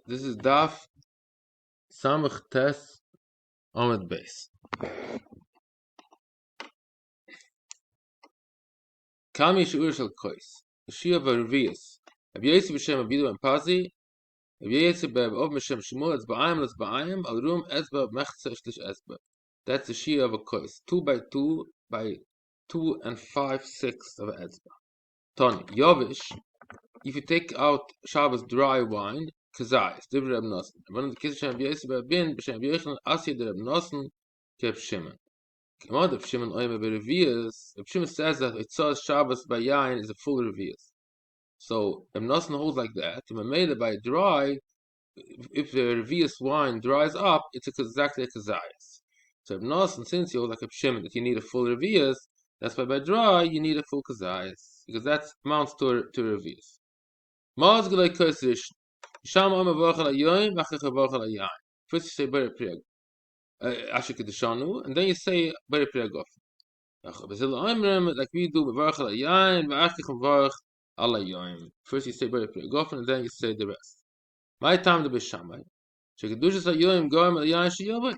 This is Daf Samach Tes Amud Beis. Kami Shur Shel Kois. Shia Varvius. Ab Yosef b'Shem Abidu and Pazi. Ab Yosef b'Ov B'Shem Shmuel Etzba'ayim L'Etzba'ayim Al Rum Etzba Mechza Shlish Etzba. That's the Shia of a Kois. 2 by 2 by 2 and 5/6 of an Etzba. Tony Yovish. If you take out Shabbos dry wine, Kazayis, Divri Reb Nosson. One of the kids of Yosef B'Abin B'Shem Yochanan Asya Reb Nosson Keb Shimon. Command of Shimon Oime Berevias. If Shimon says that it says Shabbos by Yain is a full revias, so Reb Nosson holds like that. To made it by dry, if the revias wine dries up, it's exactly a kazayas. So Reb Nosson, since he holds like a Shimon that you need a full revias, that's why by dry you need a full kazayas, because that amounts to revias. Maz Gelei Koisish. Sham Oime V'Ochel HaYoim V'Achech V'Ochel HaYain. First you say Bere Priag. And then you say Bere Priagof. Like we do Mevarch Al Yain, V'Achich Mevarch Al Yain. First you say Bere Priagof, and then you say the rest. My time to be Shammai. Shekedushas HaYoim Goyim Al Yain Sheyovay.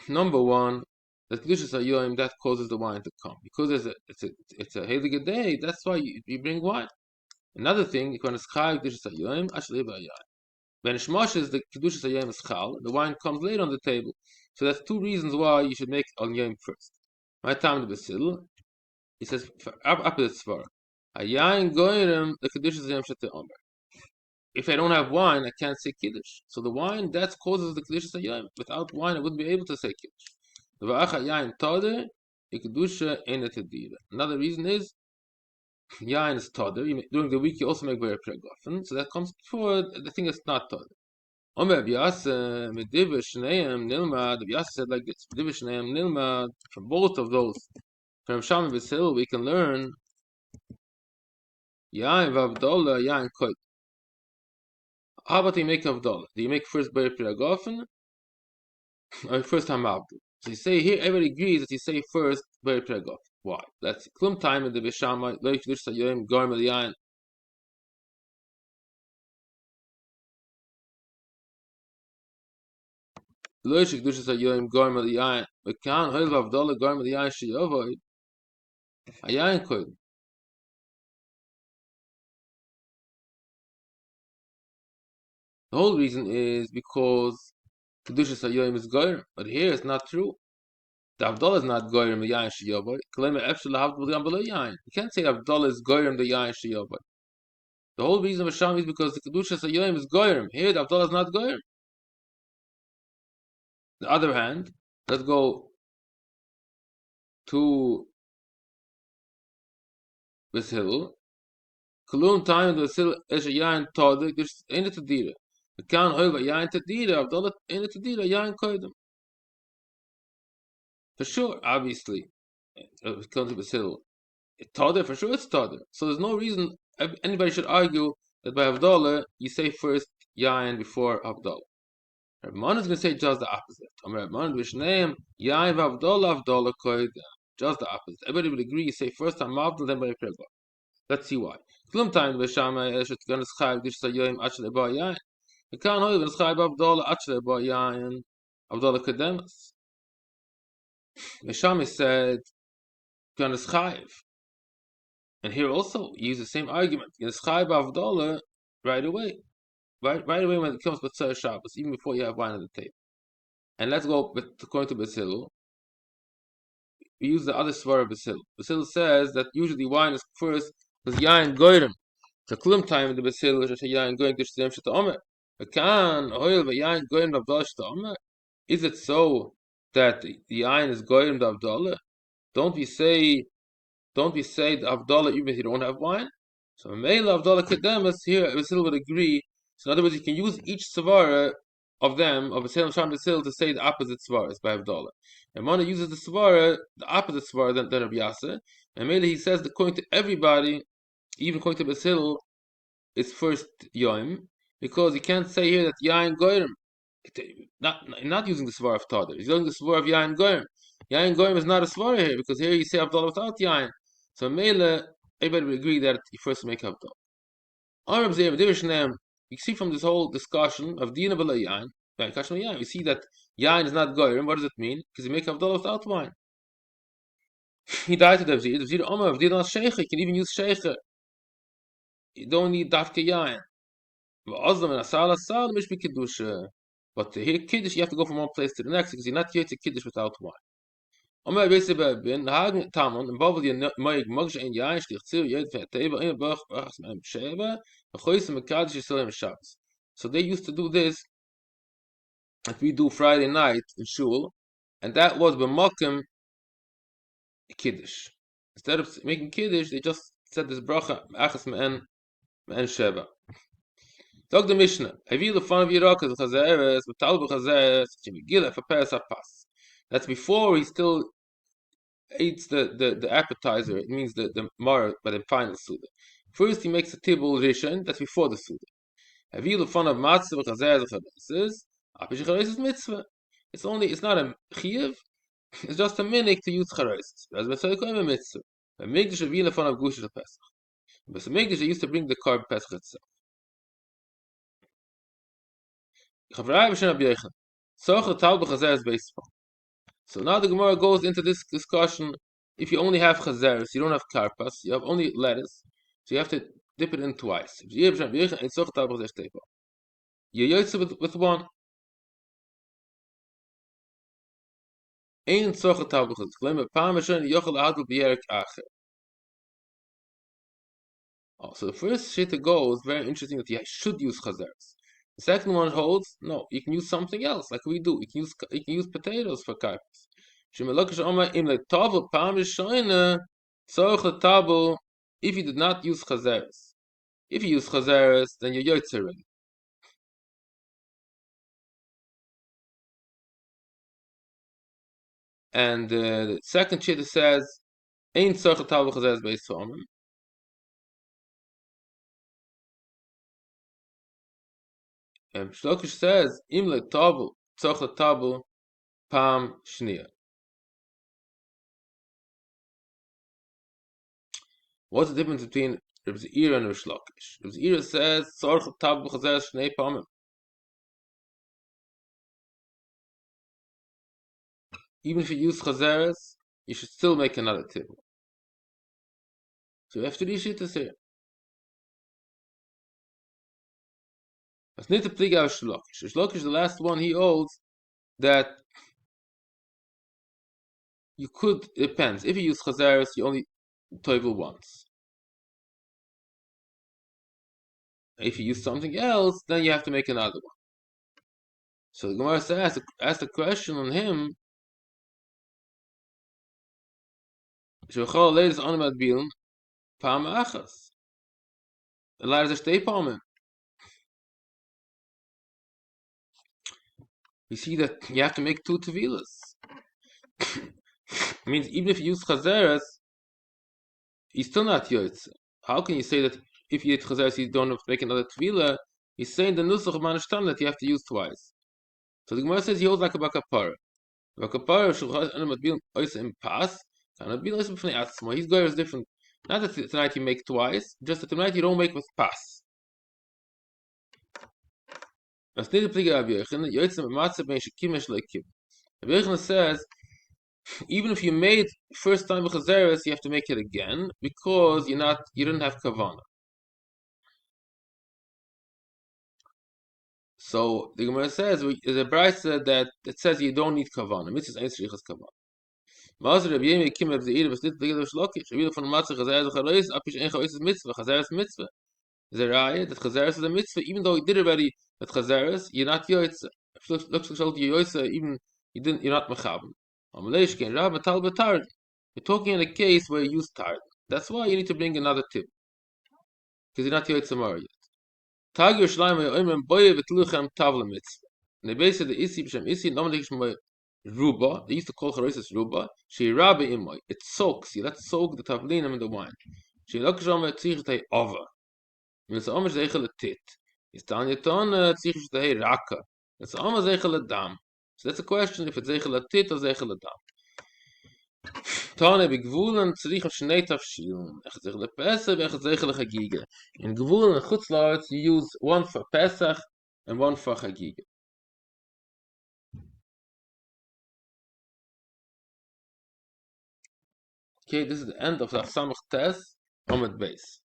Number one, that Kedushas HaYoim, that causes the wine to come, because it's a heilige day. That's why you bring wine. Another thing, you can schal Kedushas HaYoim Ashlei B'Yayin. When Shmoshes the Kedushas HaYoim is chal, the wine comes later on the table. So that's two reasons why you should make Al Yom first. My time the Basil, he says up the Tzvar. Hayayin goyrem the Kedushas HaYoim Shete Omer. If I don't have wine, I can't say Kiddush. So the wine, that causes the Kedushas HaYoim. Without wine, I wouldn't be able to say Kiddush. The V'ach Hayayin Todeh, the Kedusha Eine Tedira. Another reason is Yain is Todeh. During the week, you also make Bere Priagofen. So that comes before the thing is not Todeh. Omer B'Yasa Mediv Shneim Nilmad. B'Yasa said like this: Mediv Shneim Nilmad. From both of those, from Sham and Basil, we can learn Yain V'Avdola Yain Koit. How about you make Avdola? Do you make first Bere Priagofen or first Hamavdol? So you say here, everybody agrees that you say first Bere Priagofen. Why? That's Klum time in the B'Shamai Lo Yikdush Sayoim Gorm El Yain. Lo Yikdush Sayoim Gorm El Yain. But can Hoil V'Avdola Gorm El Yain Sheyovoy Hayayin Koit. The whole reason is because Kedushas HaYoim is Goyim, but here it's not true. The Avdol is not Goyim the Yain Sheyoboy. Kalema Efshel Havdol Yam B'Lo Yain. You can't say Avdol is Goyim the Yain Sheyoboy. The whole reason of Sham is because the Kedushas HaYoim is Goyim. Here the Avdol is not Goyim. On the other hand, let's go to Basil. Kalum time the Basil is a Yain Todik. There's ain't it to Dira. The Kan Hoil Yain Tadira. Avdol ain't it to Dira Yain Koidem. For sure, obviously, it comes to Basil. Toder, for sure it's Toder. So there's no reason anybody should argue that by Havdalah, you say first Yain before Havdalah. Rabbi Mon is going to say just the opposite. Rabbi Mon Vishneim, Yain Havdalah, Havdalah Koid. Just the opposite. Everybody would agree, you say first Havdalah, then by Prego. Let's see why. Klum time, Vishama, Eshet, Ganas Chayv, Dish Sayoim, Achle Ba Yain. You can't hold Ganas Chayv, Havdalah, Achle Ba Yain, Havdalah Kedemas. Vishama said, Ganas Chayv. And here also, you use the same argument. You Chayv Avdola right away. Right away when it comes to Tzar Shabbos, even before you have wine on the table. And let's go according to Basil. We use the other Svar of Basil. Basil says that usually wine is first because Yain Goyrim. The Klum time in the Basil is Yain Goyrim to Shem Sheta Omer. Can oil the Yain Goyrim Avdola Sheta Omer? Is it so that the Yain is Goyrim to Avdola? Don't we say the Avdolah even if you don't have wine? So Meila Avdolah Kedemas here we still would agree. So in other words, you can use each Svara of them, of Basil and Sham Basil, to say the opposite Svaras by Avdolah. And Mona uses the Svara, the opposite Svara than Rabbi Yasser. And Meila he says that according to everybody, even according to Basil, it's first Yom, because you can't say here that Yain Goyim. Not using the Svara of Tadr. He's using the Svara of Yain Goyim. Yain Goyim is not a Svara here, because here you say Avdolah without Yain. So Mele, everybody will agree that you first make Havdalah. Arab Zayim, Divishnem, You see from this whole discussion of Dina B'la Yain, we see that Yain is not Goyim. What does it mean? Because you make Avdallah without wine. He died to the Avzir. The Avzir Omer, Avdil not Sheikha. You can even use Sheikha. You don't need Dafke Yain. V'azlam and Asal Asal, Mishbi Kiddush. But to hear Kiddush, you have to go from one place to the next because you're not here to Kiddush without wine. Omer Beisebe bin Hagen Tamon involved the Moig Mogsha in Yain Shtich Tzir Yed Teva in Bach Bachs Mem Sheva V'chois Mekadosh Yisrael Shabbos. So they used to do this that we do Friday night in shul, and that was b'makom Kiddush. Instead of making Kiddush, they just said this bracha achas me'en sheva. Talk the Mishnah. Avi lefan of Yirakas chazeres v'tal b'chazeres shemigila for Pesach pas. That's before he still eats the appetizer. It means the mar by the final suda. First he makes a tibul rishon. That's before the suda. Avi lefan of matzah v'chazeres v'chazeres. Apish chazeres is mitzvah. It's not a chiyuv. It's just a minik to use charesis. As Betzalel a mitzvah. A migdash of yila fun of gush of Pesach. But a migdash they used to bring the korban Pesach itself. Chavrai v'shen abiyechan. Soch the tal b'chazeres beispa. So now the Gemara goes into this discussion. If you only have chazeres, you don't have karpas, you have only lettuce, so you have to dip it in twice. If you have abiyechan, it's soch tal b'chazeres teipa. You yotze with one. Ein soch tal b'chazeres. Claim a palm v'shen yochel adul b'yerek acher. Oh, so the first shita goes very interesting that you should use chazeres. The second one holds no, you can use something else like we do. You can use potatoes for karpas. If you did not use chazeres, if you use chazeres, then you're yotze already. And the second shita says, "Ein tzorch tabu chazeres based on." Shlokish says, "Im le tabu tzorch tabu pam shnia." What's the difference between Reb Zeira and Reb Shlokish? Reb Zeira says, "Tzorch tabu chazeres shnei pamim." Even if you use chazeres, you should still make another tibble. So you have to reach it here. That's not the pliga of Shlokish. Shlokish, the last one, he holds that you could, it depends. If you use chazeres, you only toivel once. If you use something else, then you have to make another one. So the Gemara says, ask the question on him. Shechol ladies on him at bilin, pam achas. The ladders are stay palmim. We see that you have to make two tevilas. Means even if you use chazeres, he's still not yotze. How can you say that if you eat chazeres, you don't have to make another tevila? He's saying the nusach of manashtam that you have to use twice. So the Gemara says he holds like a bakapara. Bakapara shulchan and matbil ois in pas. And matbil ois b'fnei atzma. His goyer is different. Not that tonight you make twice, just that tonight you don't make with pas. That's not the pliga of Yechon. Yotzem b'matzah ben shekimeshleikim. Yechon says, even if you made first time with chazeres, you have to make it again because you didn't have kavanah. So the Gemara says there's a brayso that says you don't need kavanah. Mitzvah ain't shrichas kavanah. Mazer Rabbi Yemi Kim Rabbi Zeira was not the Shlokish. Rabbi from matzah chazeres chareis apish ein chareis is mitzvah. Chazeres mitzvah. Is a raya that chazeres is a mitzvah, even though he did already at chazeres, you're not yotze. If it looks like you're yotze, even you're not mechaber. You're talking in a case where you use tard. That's why you need to bring another tip. Because you're not yotze mar yet. Tag Yerushalayim ha'yoimim boye v'tluchem tavla mitzvah. And the base of the isi b'shem isi nominating shmoy ruba. They used to call charosis ruba. She rabbe imoy. It soaks. You let it soak the tavlinim in the wine. She lokashom tzich tei ova. It's almost zeichel tit. It's telling you ton tzich tei raka. It's almost zeichel dam. So that's a question if it's zeichel tit or zeichel dam. Tane begvulen tzrich of shnei tafshilin. Echzich le Pesach, echzich le Chagiga. In gvulen and chutzlaretz, you use one for Pesach and one for Chagiga. Okay, this is the end of the Samach Tes Omid Beis.